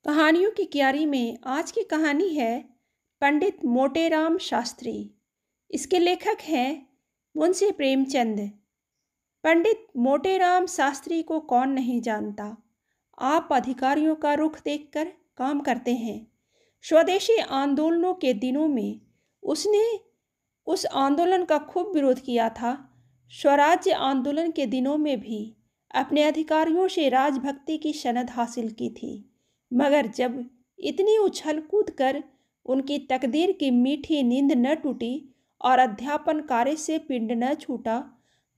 कहानियों की क्यारी में आज की कहानी है पंडित मोटेराम शास्त्री। इसके लेखक हैं मुंशी प्रेमचंद। पंडित मोटेराम शास्त्री को कौन नहीं जानता। आप अधिकारियों का रुख देखकर काम करते हैं। स्वदेशी आंदोलनों के दिनों में उसने उस आंदोलन का खूब विरोध किया था। स्वराज्य आंदोलन के दिनों में भी अपने अधिकारियों से राजभक्ति की सनद हासिल की थी। मगर जब इतनी उछल कूद कर उनकी तकदीर की मीठी नींद न टूटी और अध्यापन कार्य से पिंड न छूटा,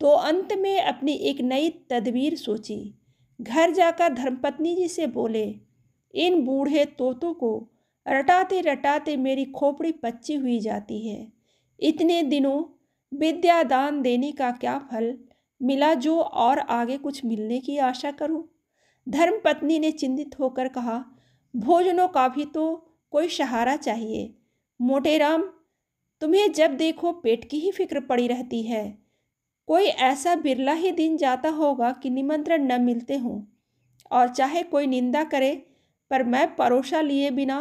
तो अंत में अपनी एक नई तदबीर सोची। घर जाकर धर्मपत्नी जी से बोले, इन बूढ़े तोतों को रटाते रटाते मेरी खोपड़ी पच्ची हुई जाती है। इतने दिनों विद्या दान देने का क्या फल मिला जो और आगे कुछ मिलने की आशा करूं। धर्मपत्नी ने चिंतित होकर कहा, भोजनों का भी तो कोई सहारा चाहिए। मोटेराम, तुम्हें जब देखो पेट की ही फिक्र पड़ी रहती है। कोई ऐसा बिरला ही दिन जाता होगा कि निमंत्रण न मिलते हों, और चाहे कोई निंदा करे पर मैं परोसा लिए बिना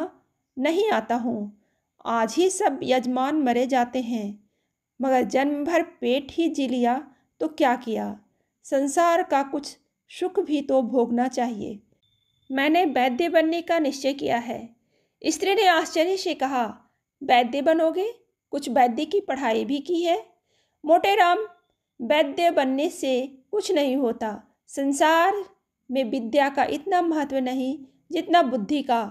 नहीं आता हूँ। आज ही सब यजमान मरे जाते हैं, मगर जन्म भर पेट ही जी लिया तो क्या किया। संसार का कुछ सुख भी तो भोगना चाहिए। मैंने वैद्य बनने का निश्चय किया है। स्त्री ने आश्चर्य से कहा, वैद्य बनोगे? कुछ वैद्य की पढ़ाई भी की है? मोटेराम, वैद्य बनने से कुछ नहीं होता। संसार में विद्या का इतना महत्व नहीं जितना बुद्धि का।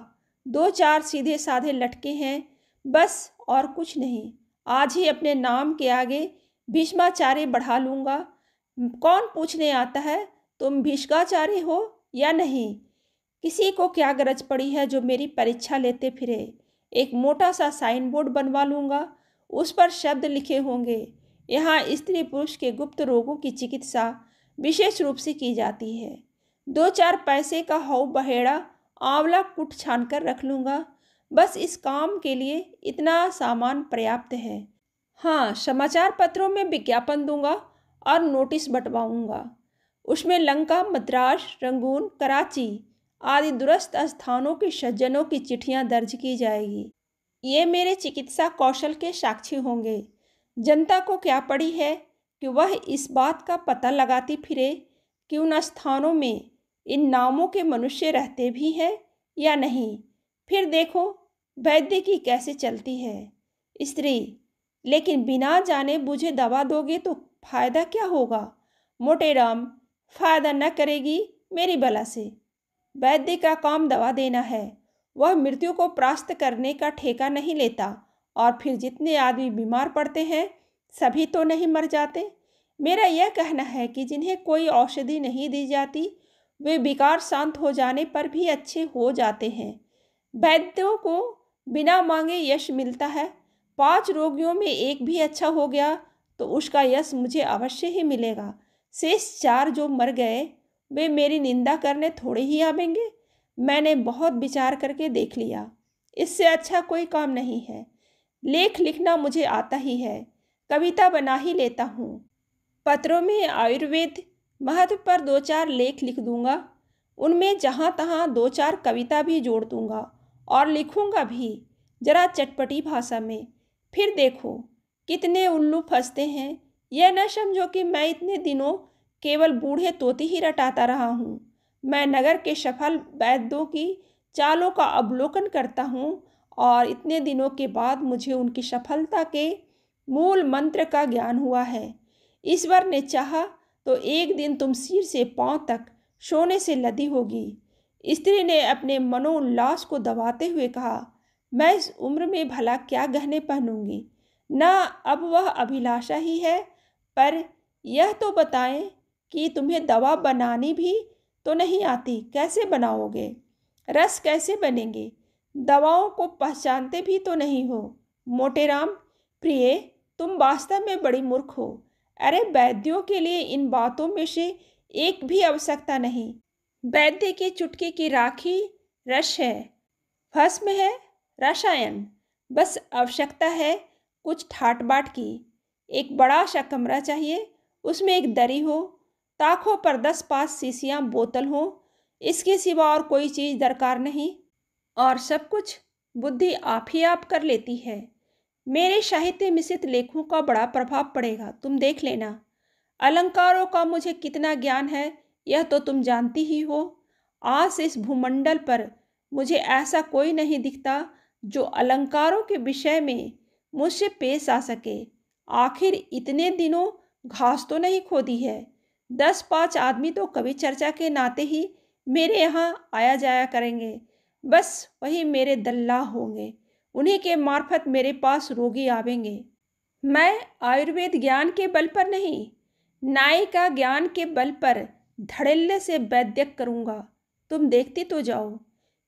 2-4 सीधे साधे लटके हैं, बस, और कुछ नहीं। आज ही अपने नाम के आगे भीष्माचार्य बढ़ा लूँगा। कौन पूछने आता है तुम भीष्माचार्य हो या नहीं। किसी को क्या गरज पड़ी है जो मेरी परीक्षा लेते फिरे। एक मोटा सा साइन बोर्ड बनवा लूँगा, उस पर शब्द लिखे होंगे, यहाँ स्त्री पुरुष के गुप्त रोगों की चिकित्सा विशेष रूप से की जाती है। 2-4 पैसे का हौ बहेड़ा आंवला कुट छान कर रख लूँगा। बस इस काम के लिए इतना सामान पर्याप्त है। हाँ, समाचार पत्रों में विज्ञापन दूंगा और नोटिस बंटवाऊंगा। उसमें लंका, मद्रास, रंगून, कराची आदि दूरस्थ स्थानों के सज्जनों की चिट्ठियां दर्ज की जाएगी। ये मेरे चिकित्सा कौशल के साक्षी होंगे। जनता को क्या पड़ी है कि वह इस बात का पता लगाती फिरे कि उन स्थानों में इन नामों के मनुष्य रहते भी हैं या नहीं। फिर देखो वैद्य की कैसे चलती है स्त्री। लेकिन बिना जाने बूझे दवा दोगे तो फायदा क्या होगा। मोटेराम, फायदा न करेगी मेरी बला से। वैद्य का काम दवा देना है, वह मृत्यु को परास्त करने का ठेका नहीं लेता। और फिर जितने आदमी बीमार पड़ते हैं सभी तो नहीं मर जाते। मेरा यह कहना है कि जिन्हें कोई औषधि नहीं दी जाती वे विकार शांत हो जाने पर भी अच्छे हो जाते हैं। वैद्यों को बिना मांगे यश मिलता है। 5 रोगियों में एक भी अच्छा हो गया तो उसका यश मुझे अवश्य ही मिलेगा। शेष 4 जो मर गए वे मेरी निंदा करने थोड़े ही आवेंगे। मैंने बहुत विचार करके देख लिया, इससे अच्छा कोई काम नहीं है। लेख लिखना मुझे आता ही है, कविता बना ही लेता हूँ। पत्रों में आयुर्वेद महत्व पर 2-4 लेख लिख दूंगा। उनमें जहाँ तहाँ 2-4 कविता भी जोड़ दूंगा और लिखूंगा भी, जरा चटपटी भाषा में। फिर देखो कितने उल्लू फंसते हैं। यह न समझो कि मैं इतने दिनों केवल बूढ़े तोते ही रटाता रहा हूँ। मैं नगर के सफल वैद्यों की चालों का अवलोकन करता हूँ और इतने दिनों के बाद मुझे उनकी सफलता के मूल मंत्र का ज्ञान हुआ है। ईश्वर ने चाहा तो एक दिन तुम सिर से पांव तक सोने से लदी होगी। स्त्री ने अपने मनोल्लास को दबाते हुए कहा, मैं इस उम्र में भला क्या गहने पहनूंगी। ना अब वह अभिलाषा ही है, पर यह तो बताएं कि तुम्हें दवा बनानी भी तो नहीं आती। कैसे बनाओगे? रस कैसे बनेंगे? दवाओं को पहचानते भी तो नहीं हो। मोटेराम प्रिय, तुम वास्तव में बड़ी मूर्ख हो। अरे वैद्यों के लिए इन बातों में से एक भी आवश्यकता नहीं। वैद्य की चुटकी की राखी रस है, भस्म है रसायन। बस आवश्यकता है कुछ ठाट बाट की। एक बड़ा सा कमरा चाहिए, उसमें एक दरी हो, ताकों पर 10-5 शीशियाँ बोतल हो। इसके सिवा और कोई चीज़ दरकार नहीं। और सब कुछ बुद्धि आप ही आप कर लेती है। मेरे साहित्य मिश्रित लेखों का बड़ा प्रभाव पड़ेगा, तुम देख लेना। अलंकारों का मुझे कितना ज्ञान है यह तो तुम जानती ही हो। आज इस भूमंडल पर मुझे ऐसा कोई नहीं दिखता जो अलंकारों के विषय में मुझसे पेश आ सके। आखिर इतने दिनों घास तो नहीं खोदी है। 10-5 आदमी तो कवि चर्चा के नाते ही मेरे यहाँ आया जाया करेंगे। बस वही मेरे दल्ला होंगे, उन्हीं के मार्फत मेरे पास रोगी आवेंगे। मैं आयुर्वेद ज्ञान के बल पर नहीं, न्याय का ज्ञान के बल पर धड़ल्ले से वैद्यक करूँगा। तुम देखती तो जाओ।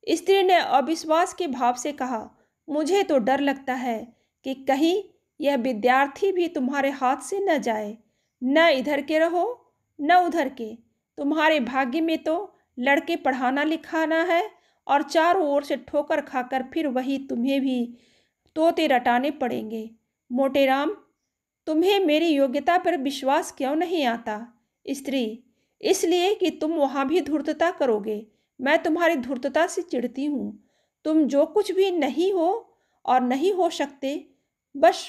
स्त्री ने अविश्वास के भाव से कहा, मुझे तो डर लगता है कि कहीं यह विद्यार्थी भी तुम्हारे हाथ से न जाए। न इधर के रहो न उधर के। तुम्हारे भाग्य में तो लड़के पढ़ाना लिखाना है और चारों ओर से ठोकर खाकर फिर वही तुम्हें भी तोते रटाने पड़ेंगे। मोटेराम, तुम्हें मेरी योग्यता पर विश्वास क्यों नहीं आता? स्त्री, इसलिए कि तुम वहाँ भी धूर्तता करोगे। मैं तुम्हारी धूर्तता से चिढ़ती हूँ। तुम जो कुछ भी नहीं हो और नहीं हो सकते, बस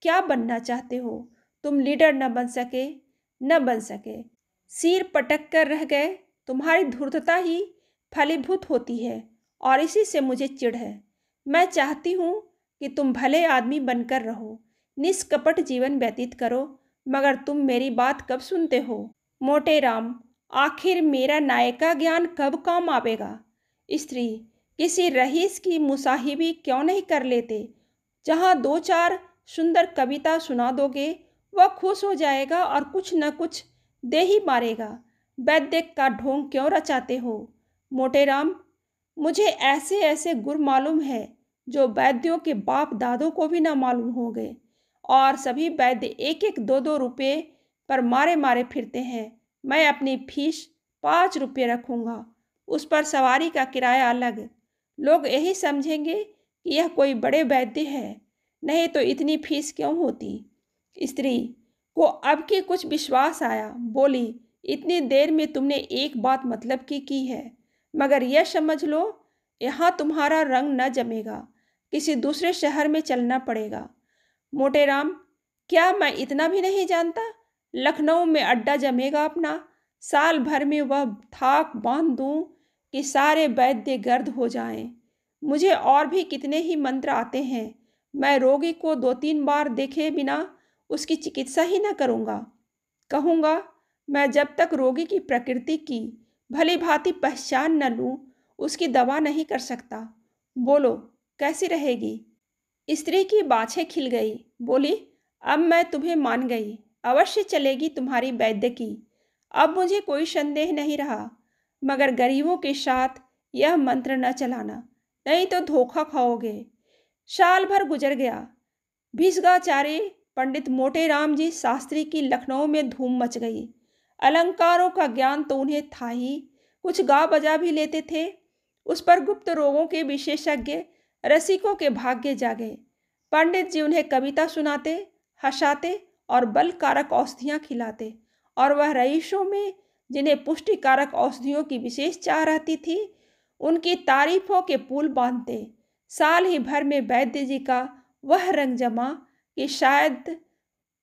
क्या बनना चाहते हो? तुम लीडर न बन सके, न बन सके, सिर पटक कर रह गए। तुम्हारी धूर्तता ही फलीभूत होती है और इसी से मुझे चिढ़ है। मैं चाहती हूँ कि तुम भले आदमी बनकर रहो, निष्कपट जीवन व्यतीत करो, मगर तुम मेरी बात कब सुनते हो? मोटेराम, आखिर मेरा नायका ज्ञान कब काम आवेगा? स्त्री, किसी रईस की मुसाहिबी क्यों नहीं कर लेते? जहाँ 2-4 सुंदर कविता सुना दोगे वह खुश हो जाएगा और कुछ न कुछ दे ही मारेगा। वैद्य का ढोंग क्यों रचाते हो? मोटेराम, मुझे ऐसे ऐसे गुर मालूम है जो वैद्यों के बाप दादों को भी न मालूम होंगे, और सभी वैद्य 1-1 2-2 रुपये पर मारे मारे फिरते हैं। मैं अपनी फीस 5 रुपये रखूँगा, उस पर सवारी का किराया अलग। लोग यही समझेंगे कि यह कोई बड़े वैद्य है, नहीं तो इतनी फीस क्यों होती? स्त्री को अब की कुछ विश्वास आया, बोली, इतनी देर में तुमने एक बात मतलब की है, मगर यह समझ लो यहाँ तुम्हारा रंग न जमेगा, किसी दूसरे शहर में चलना पड़ेगा। मोटेराम, क्या मैं इतना भी नहीं जानता? लखनऊ में अड्डा जमेगा अपना। साल भर में वह थाक बांध दूं कि सारे वैद्य गर्द हो जाएं। मुझे और भी कितने ही मंत्र आते हैं। मैं रोगी को 2-3 बार देखे बिना उसकी चिकित्सा ही न करूँगा। कहूँगा, मैं जब तक रोगी की प्रकृति की भली भांति पहचान न लूँ उसकी दवा नहीं कर सकता। बोलो, कैसी रहेगी? स्त्री की बाछें खिल गई, बोली, अब मैं तुम्हें मान गई, अवश्य चलेगी तुम्हारी वैद्य की। अब मुझे कोई संदेह नहीं रहा, मगर गरीबों के साथ यह मंत्र न चलाना, नहीं तो धोखा खाओगे। साल भर गुजर गया। भिसगाचार्य पंडित मोटेराम जी शास्त्री की लखनऊ में धूम मच गई। अलंकारों का ज्ञान तो उन्हें था ही, कुछ गा बजा भी लेते थे। उस पर गुप्त रोगों के विशेषज्ञ रसिकों के भाग्य जागे। पंडित जी उन्हें कविता सुनाते, हंसाते और बल कारक औषधियाँ खिलाते, और वह रईसों में जिन्हें पुष्टिकारक औषधियों की विशेष चाह रहती थी, उनकी तारीफों के पुल बांधते। साल ही भर में वैद्य जी का वह रंग जमा कि शायद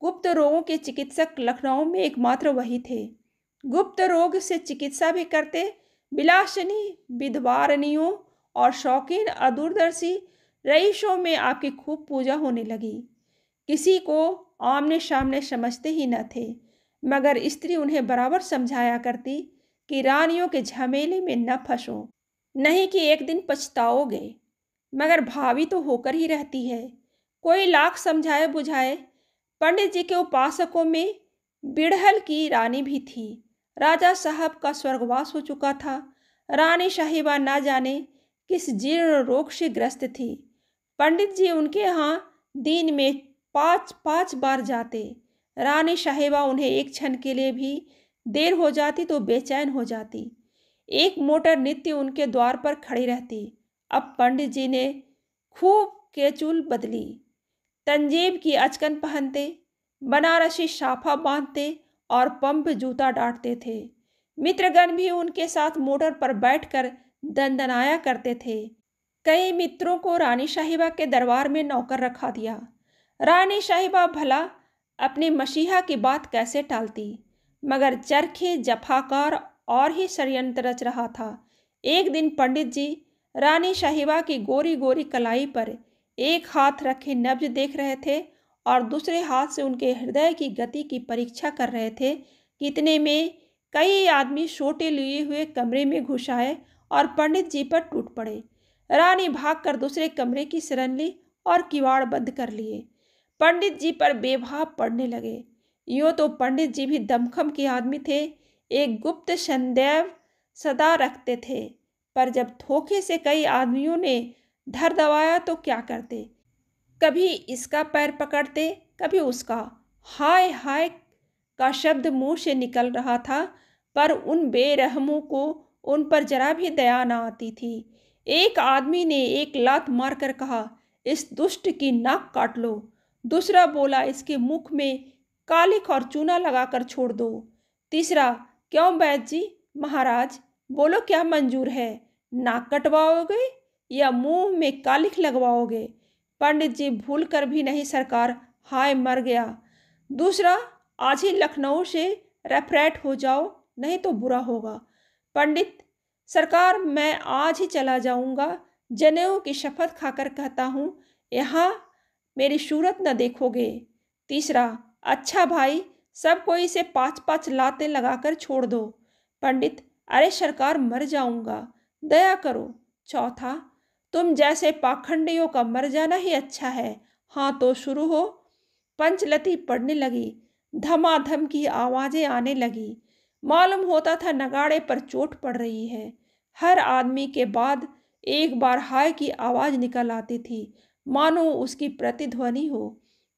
गुप्त रोगों के चिकित्सक लखनऊ में एकमात्र वही थे। गुप्त रोग से चिकित्सा भी करते। विलासिनी विधवारनियों और शौकीन अदूरदर्शी रईसों में आपकी खूब पूजा होने लगी। किसी को आमने सामने समझते ही न थे, मगर स्त्री उन्हें बराबर समझाया करती कि रानियों के झमेले में न फंसो, नहीं कि एक दिन पछताओगे। मगर भावी तो होकर ही रहती है, कोई लाख समझाए बुझाए। पंडित जी के उपासकों में बिड़हल की रानी भी थी। राजा साहब का स्वर्गवास हो चुका था। रानी साहिबा ना जाने किस जीर्ण रोग से ग्रस्त थी। पंडित जी उनके यहाँ दिन में 5-5 बार जाते। रानी साहिबा उन्हें एक क्षण के लिए भी देर हो जाती तो बेचैन हो जाती। एक मोटर नित्य उनके द्वार पर खड़ी रहती। अब पंडित जी ने खूब केचुल बदली, तंजीब की अचकन पहनते, बनारसी साफा बांधते और पंप जूता डांटते थे। मित्रगण भी उनके साथ मोटर पर बैठकर दंदनाया करते थे। कई मित्रों को रानी साहिबा के दरबार में नौकर रखा दिया। रानी साहिबा भला अपनी मसीहा की बात कैसे टालती, मगर चरखी जफाकार और ही षड्यंत्र रच रहा था। एक दिन पंडित जी रानी साहिबा की गोरी गोरी कलाई पर एक हाथ रखे नब्ज देख रहे थे और दूसरे हाथ से उनके हृदय की गति की परीक्षा कर रहे थे कि इतने में कई आदमी सोटे लिए हुए कमरे में घुस आए और पंडित जी पर टूट पड़े। रानी भागकर दूसरे कमरे की शरण ली और किवाड़ बंद कर लिए। पंडित जी पर बेभाव पड़ने लगे। यूँ तो पंडित जी भी दमखम के आदमी थे, एक गुप्त संदेह सदा रखते थे, पर जब धोखे से कई आदमियों ने धर दबाया तो क्या करते, कभी इसका पैर पकड़ते कभी उसका। हाय हाय का शब्द मुंह से निकल रहा था, पर उन बेरहमों को उन पर जरा भी दया न आती थी। एक आदमी ने एक लात मारकर कहा, इस दुष्ट की नाक काट लो। दूसरा बोला, इसके मुख में कालिख और चूना लगाकर छोड़ दो। तीसरा, क्यों वैद्य जी महाराज, बोलो क्या मंजूर है, नाक कटवाओगे या मुंह में कालिख लगवाओगे? पंडित जी, भूल कर भी नहीं सरकार, हाय मर गया। दूसरा, आज ही लखनऊ से रेफरेट हो जाओ, नहीं तो बुरा होगा। पंडित, सरकार मैं आज ही चला जाऊंगा, जनेऊ की शपथ खाकर कहता हूँ, यहाँ मेरी सूरत न देखोगे। तीसरा, अच्छा भाई, सब कोई इसे 5-5 लातें लगाकर छोड़ दो। पंडित, अरे सरकार मर जाऊंगा, दया करो। चौथा, तुम जैसे पाखंडियों का मर जाना ही अच्छा है। हाँ तो शुरू हो। पंचलती पड़ने लगी, धमाधम की आवाज़ें आने लगी। मालूम होता था नगाड़े पर चोट पड़ रही है। हर आदमी के बाद एक बार हाय की आवाज़ निकल आती थी, मानो उसकी प्रतिध्वनि हो।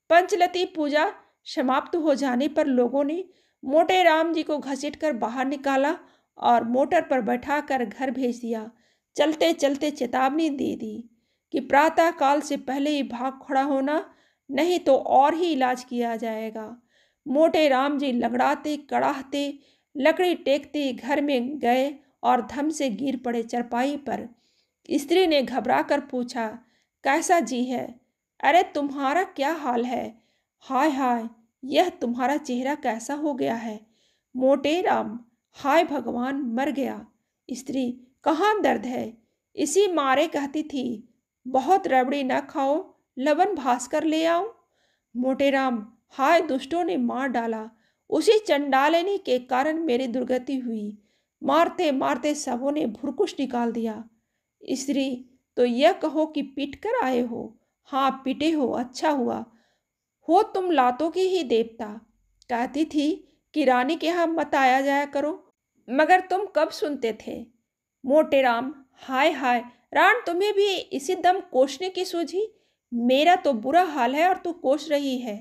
पंचलती पूजा समाप्त हो जाने पर लोगों ने मोटे राम जी को घसीटकर बाहर निकाला और मोटर पर बैठाकर घर भेज दिया। चलते चलते चेतावनी दे दी कि प्रातः काल से पहले ही भाग खड़ा होना, नहीं तो और ही इलाज किया जाएगा। मोटे राम जी लगड़ाते कड़ाहते लकड़ी टेकते घर में गए और धम से गिर पड़े चरपाई पर। स्त्री ने घबरा कर पूछा, कैसा जी है? अरे तुम्हारा क्या हाल है? हाय हाय, यह तुम्हारा चेहरा कैसा हो गया है? मोटे राम, हाय भगवान, मर गया। स्त्री, कहाँ दर्द है? इसी मारे कहती थी, बहुत रबड़ी न खाओ, लवन भास्कर ले आओ। मोटे राम, हाय दुष्टों ने मार डाला, उसी चंडालिनी के कारण मेरी दुर्गति हुई। मारते मारते सबों ने भुरकुश निकाल दिया। स्त्री, तो यह कहो कि पीट कर आए हो? हाँ पीटे हो, अच्छा हुआ। हो तुम लातों की ही देवता। कहती थी कि रानी के यहाँ मत आया जाया करो, मगर तुम कब सुनते थे? मोटे राम, हाय हाय, रान तुम्हें भी इसी दम कोसने की सूझी? मेरा तो बुरा हाल है और तू कोस रही है।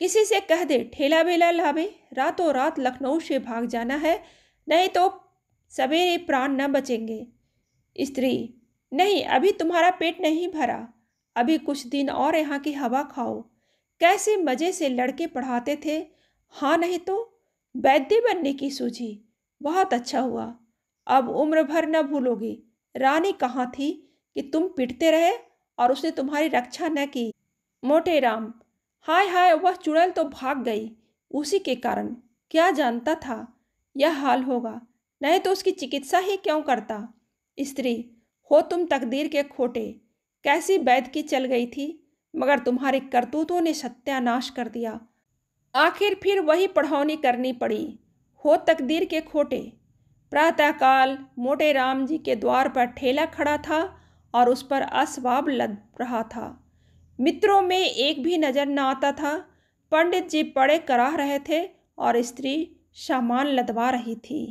किसी से कह दे ठेला बेला लावे, रातों रात लखनऊ से भाग जाना है, नहीं तो सवेरे प्राण न बचेंगे। स्त्री, नहीं अभी तुम्हारा पेट नहीं भरा, अभी कुछ दिन और यहाँ की हवा खाओ। कैसे मज़े से लड़के पढ़ाते थे, हाँ नहीं तो वैद्य बनने की सूझी, बहुत अच्छा हुआ। अब उम्र भर न भूलोगी रानी कहाँ थी कि तुम पिटते रहे और उसने तुम्हारी रक्षा न की। मोटे राम, हाय हाय, वह चुड़ैल तो भाग गई उसी के कारण। क्या जानता था यह हाल होगा, नहीं तो उसकी चिकित्सा ही क्यों करता। स्त्री, हो तुम तकदीर के खोटे, कैसी वैद्य की चल गई थी, मगर तुम्हारे करतूतों ने सत्यानाश कर दिया। आखिर फिर वही पढ़ौनी करनी पड़ी। हो तकदीर के खोटे। प्रातःकाल मोटे राम जी के द्वार पर ठेला खड़ा था और उस पर असबाब लद रहा था। मित्रों में एक भी नजर न आता था। पंडित जी पड़े कराह रहे थे और स्त्री सामान लदवा रही थी।